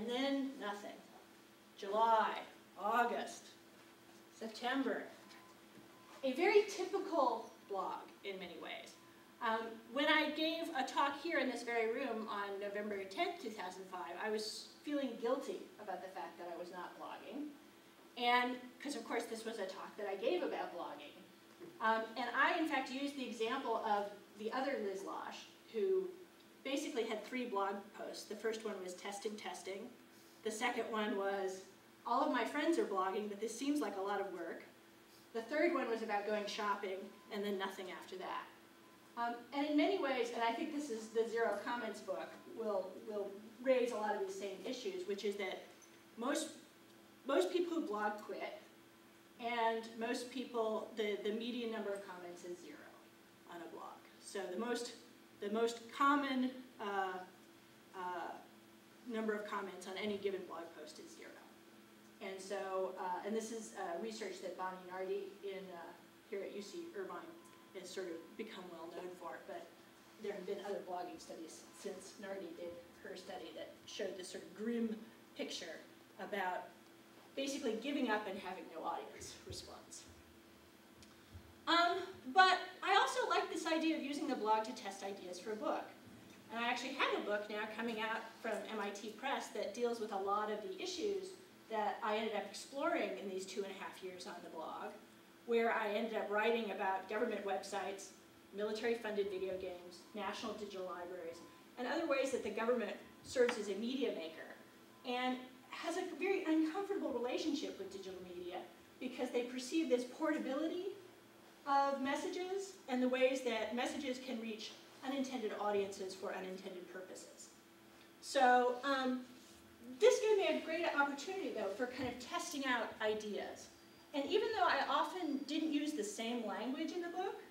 And then nothing. July, August, September. A very typical blog in many ways. When I gave a talk here in this very room on November 10th, 2005, I was feeling guilty about the fact that I was not blogging. And, because of course this was a talk that I gave about blogging. And I, in fact, used the example of the other Liz Losh, who basically had 3 blog posts. The first one was testing. The second one was, all of my friends are blogging, but this seems like a lot of work. The third one was about going shopping, and then nothing after that. And in many ways, and I think this is the Zero Comments book, will raise a lot of these same issues, which is that most people who blog quit, and most people, the median number of comments is 0 on a blog. So the most common number of comments on any given blog post is 0. And so, and this is research that Bonnie Nardi here at UC Irvine has sort of become well known for, but there have been other blogging studies since Nardi did her study that showed this sort of grim picture about basically giving up and having no audience response. But I also like this idea of using the blog to test ideas for a book. And I actually have a book now coming out from MIT Press that deals with a lot of the issues that I ended up exploring in these 2.5 years on the blog, where I ended up writing about government websites, military-funded video games, national digital libraries, and other ways that the government serves as a media maker, and has a very uncomfortable relationship with digital media because they perceive this portability of messages and the ways that messages can reach unintended audiences for unintended purposes. So this gave me a great opportunity, though, for kind of testing out ideas. And even though I often didn't use the same language in the book,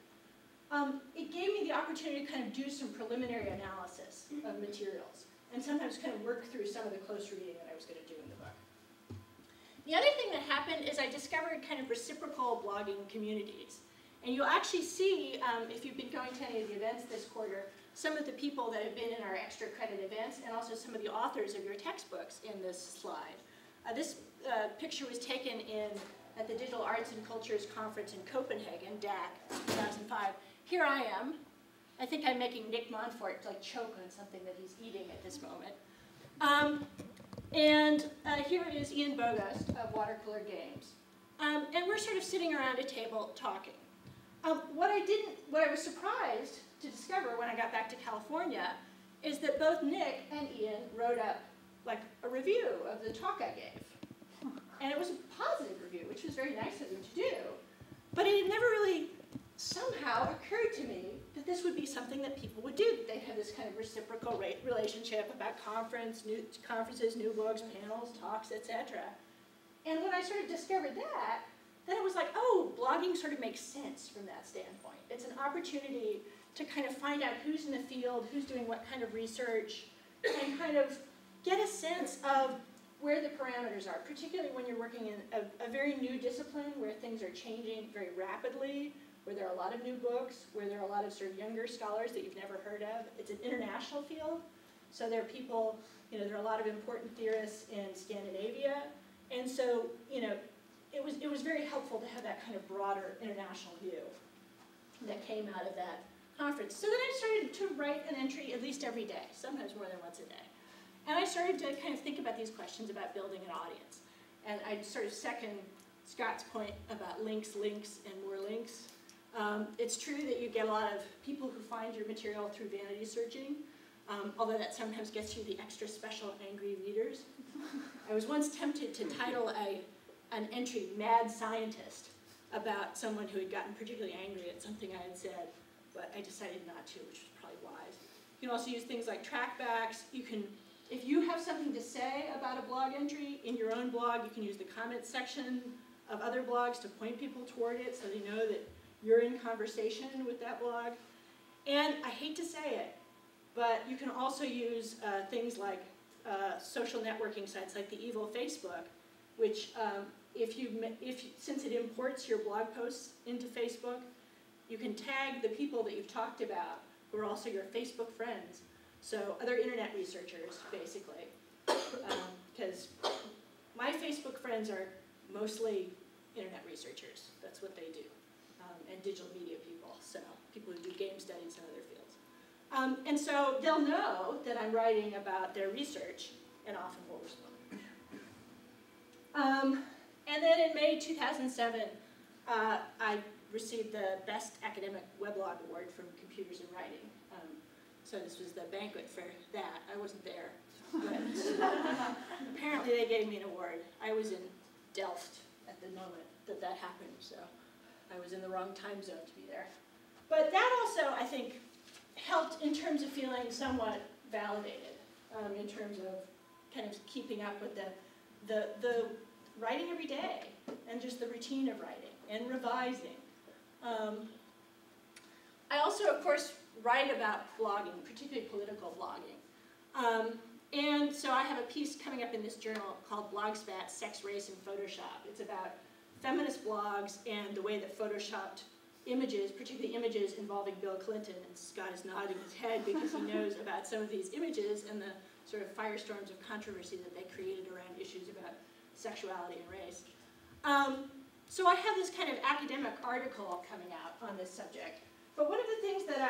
it gave me the opportunity to kind of do some preliminary analysis of materials and sometimes kind of work through some of the close reading that I was going to do in the book. The other thing that happened is I discovered kind of reciprocal blogging communities. And you'll actually see, if you've been going to any of the events this quarter, some of the people that have been in our extra credit events and also some of the authors of your textbooks in this slide. This picture was taken at the Digital Arts and Cultures Conference in Copenhagen, DAC, 2005. Here I am. I think I'm making Nick Montfort like choke on something that he's eating at this moment. Here is Ian Bogost of Watercooler Games. And we're sort of sitting around a table talking. What I was surprised to discover when I got back to California is that both Nick and Ian wrote up like a review of the talk I gave. And it was a positive review, which was very nice of them to do. But it had never really somehow occurred to me that this would be something that people would do, that they'd have this kind of reciprocal relationship about conferences, new books, panels, talks, etc. And when I sort of discovered that, then it was like, oh, blogging sort of makes sense from that standpoint. It's an opportunity to kind of find out who's in the field, who's doing what kind of research, and kind of get a sense of where the parameters are, particularly when you're working in a very new discipline where things are changing very rapidly, where there are a lot of new books, where there are a lot of sort of younger scholars that you've never heard of. It's an international field, so there are people, there are a lot of important theorists in Scandinavia, and so, it was very helpful to have that kind of broader international view that came out of that conference. So then I started to write an entry at least every day, sometimes more than once a day. And I started to kind of think about these questions about building an audience. And I sort of second Scott's point about links, and more links. It's true that you get a lot of people who find your material through vanity searching, although that sometimes gets you the extra special angry readers. I was once tempted to title an entry, Mad Scientist, about someone who had gotten particularly angry at something I had said, but I decided not to, which was probably wise. You can also use things like trackbacks. If you have something to say about a blog entry in your own blog, you can use the comments section of other blogs to point people toward it so they know that you're in conversation with that blog. And I hate to say it, but you can also use things like social networking sites like the evil Facebook, which since it imports your blog posts into Facebook, you can tag the people that you've talked about who are also your Facebook friends. So other internet researchers, basically. Facebook friends are mostly internet researchers. That's what they do, and digital media people, so people who do game studies and other fields. And so they'll know that I'm writing about their research, and often will respond. And then in May 2007, I received the Best Academic Weblog Award from Computers and Writing. So this was the banquet for that. I wasn't there, but apparently they gave me an award. I was in Delft at the moment that happened, so I was in the wrong time zone to be there. But that also, I think, helped in terms of feeling somewhat validated, in terms of kind of keeping up with the writing every day, and just the routine of writing, and revising. I also, of course, write about blogging, particularly political blogging. And so I have a piece coming up in this journal called Blogspat, Sex, Race, and Photoshop. It's about feminist blogs and the way that photoshopped images, particularly images involving Bill Clinton, and Scott is nodding his head because he knows about some of these images and the sort of firestorms of controversy that they created around issues about sexuality and race. So I have this kind of academic article coming out on this subject. But one of the things that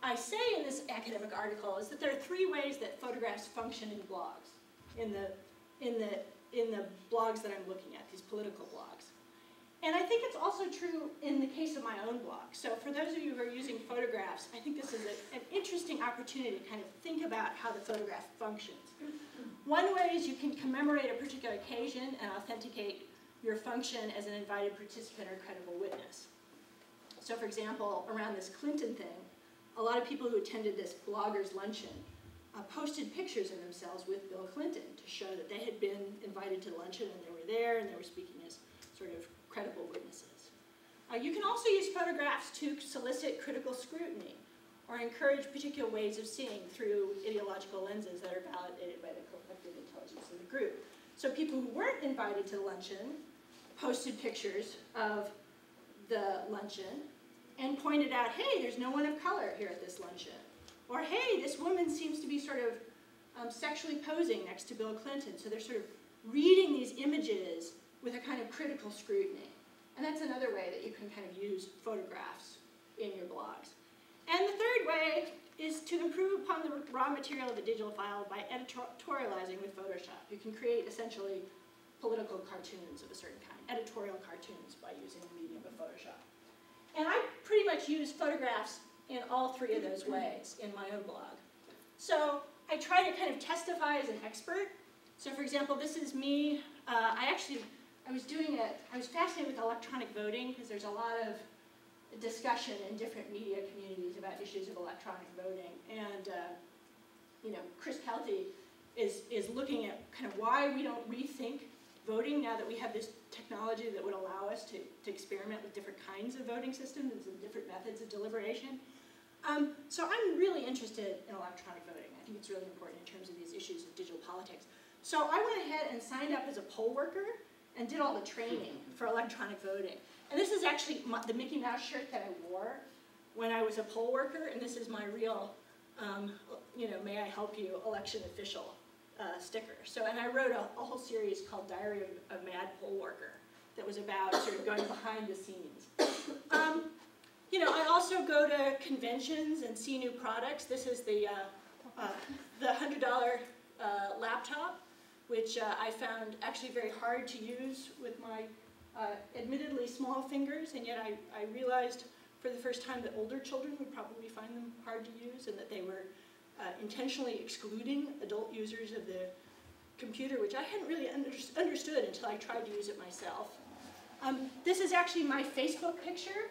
I say in this academic article is that there are 3 ways that photographs function in blogs, in the blogs that I'm looking at, these political blogs. And I think it's also true in the case of my own blog. So for those of you who are using photographs, I think this is an interesting opportunity to kind of think about how the photograph functions. One way is you can commemorate a particular occasion and authenticate your function as an invited participant or credible witness. So for example, around this Clinton thing, a lot of people who attended this bloggers luncheon posted pictures of themselves with Bill Clinton to show that they had been invited to luncheon and they were there and they were speaking as sort of credible witnesses. You can also use photographs to solicit critical scrutiny or encourage particular ways of seeing through ideological lenses that are validated by the collective intelligence of the group. So people who weren't invited to the luncheon posted pictures of the luncheon and pointed out, hey, there's no one of color here at this luncheon. Or, hey, this woman seems to be sort of sexually posing next to Bill Clinton. So they're sort of reading these images with a kind of critical scrutiny. And that's another way that you can kind of use photographs in your blogs. And the third way is to improve upon the raw material of a digital file by editorializing with Photoshop. You can create essentially political cartoons of a certain kind, editorial cartoons by using the medium of Photoshop. And I pretty much use photographs in all 3 of those ways in my own blog. So I try to kind of testify as an expert. So for example, this is me. I was fascinated with electronic voting because there's a lot of discussion in different media communities about issues of electronic voting. And Chris Kelty is looking at kind of why we don't rethink voting now that we have this technology that would allow us to experiment with different kinds of voting systems and different methods of deliberation. So I'm really interested in electronic voting. I think it's really important in terms of these issues of digital politics. So I went ahead and signed up as a poll worker and did all the training for electronic voting. And this is actually the Mickey Mouse shirt that I wore when I was a poll worker, and this is my real, may I help you, election official sticker. So, and I wrote a whole series called Diary of a Mad Poll Worker that was about sort of going behind the scenes. I also go to conventions and see new products. This is the $100 laptop, which I found actually very hard to use with my admittedly small fingers, and yet I realized for the first time that older children would probably find them hard to use and that they were intentionally excluding adult users of the computer, which I hadn't really understood until I tried to use it myself. This is actually my Facebook picture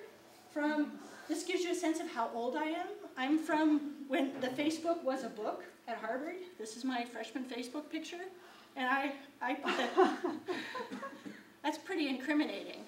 this gives you a sense of how old I am. I'm from when the Facebook was a book at Harvard. This is my freshman Facebook picture. And I put that, that's pretty incriminating.